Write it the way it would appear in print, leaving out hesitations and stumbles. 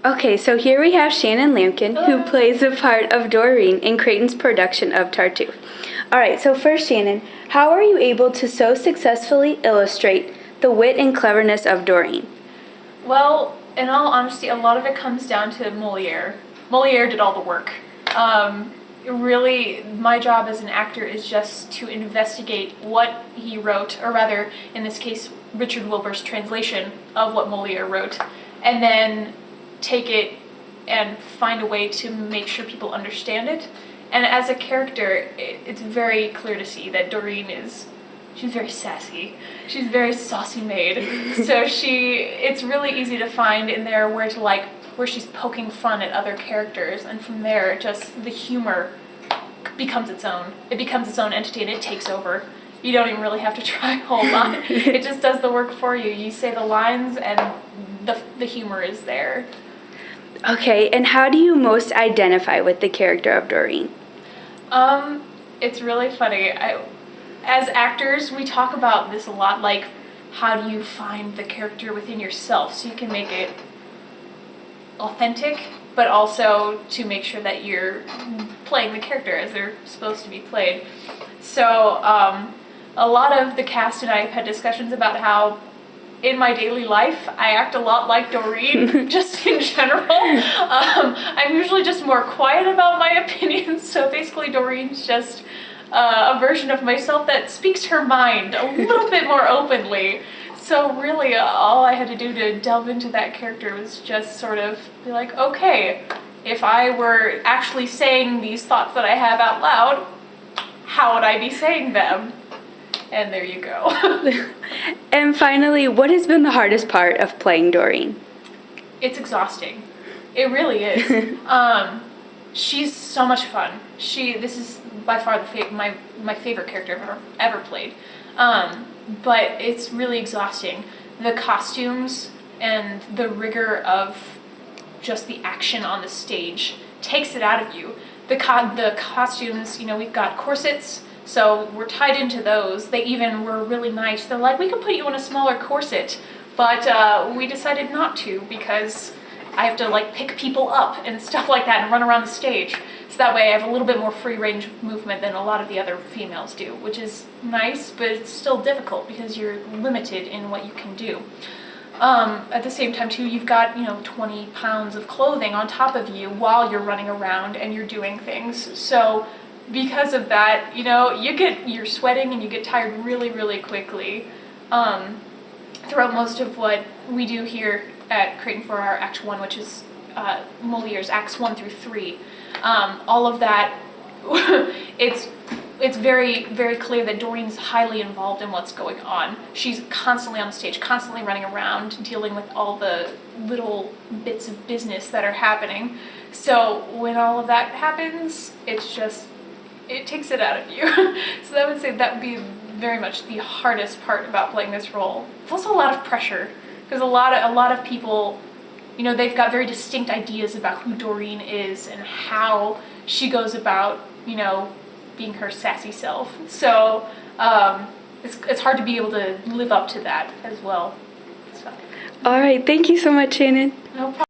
Okay, so here we have Shannon Lampkin, who plays the part of Doreen in Creighton's production of Tartuffe. All right, so first, Shannon, how are you able to so successfully illustrate the wit and cleverness of Doreen? Well, in all honesty, a lot of it comes down to Moliere. Moliere did all the work. Really, my job as an actor is just to investigate what he wrote, or rather, in this case, Richard Wilbur's translation of what Moliere wrote, and then take it and find a way to make sure people understand it. And as a character, it's very clear to see that Doreen she's very sassy. She's very saucy maid. So it's really easy to find in there where she's poking fun at other characters, and from there, just the humor becomes its own. It becomes its own entity, and it takes over. You don't even really have to try a whole lot. It just does the work for you. You say the lines, and the humor is there. Okay, and how do you most identify with the character of Doreen? It's really funny. As actors, we talk about this a lot, like, how do you find the character within yourself so you can make it authentic, but also to make sure that you're playing the character as they're supposed to be played. So a lot of the cast and I have had discussions about how in my daily life I act a lot like Doreen, just in general. I'm usually just more quiet about my opinions, so basically Doreen's just a version of myself that speaks her mind a little bit more openly. So really, all I had to do to delve into that character was just sort of be like, okay, if I were actually saying these thoughts that I have out loud, how would I be saying them? And there you go. And finally, what has been the hardest part of playing Doreen? It's exhausting. It really is. She's so much fun. This is by far my favorite character I've ever played. But it's really exhausting. The costumes and the rigor of just the action on the stage takes it out of you. The costumes, we've got corsets, so we're tied into those. They even were really nice. They're like, we can put you in a smaller corset, but we decided not to because I have to pick people up and stuff like that and run around the stage. So that way I have a little bit more free range of movement than a lot of the other females do, which is nice, but it's still difficult because you're limited in what you can do. At the same time too, you've got 20 pounds of clothing on top of you while you're running around and you're doing things. So because of that, you're sweating and you get tired really, really quickly. Throughout most of what we do here at Creighton for our Act 1, which is Moliere's Acts 1 through 3, all of that, it's very, very clear that Doreen's highly involved in what's going on. She's constantly on the stage, constantly running around, dealing with all the little bits of business that are happening. So when all of that happens, it takes it out of you. So I would say that would be very much the hardest part about playing this role. It's also a lot of pressure, because a lot of people, they've got very distinct ideas about who Doreen is and how she goes about, being her sassy self. So it's hard to be able to live up to that as well. So. All right, thank you so much, Shannon. No problem.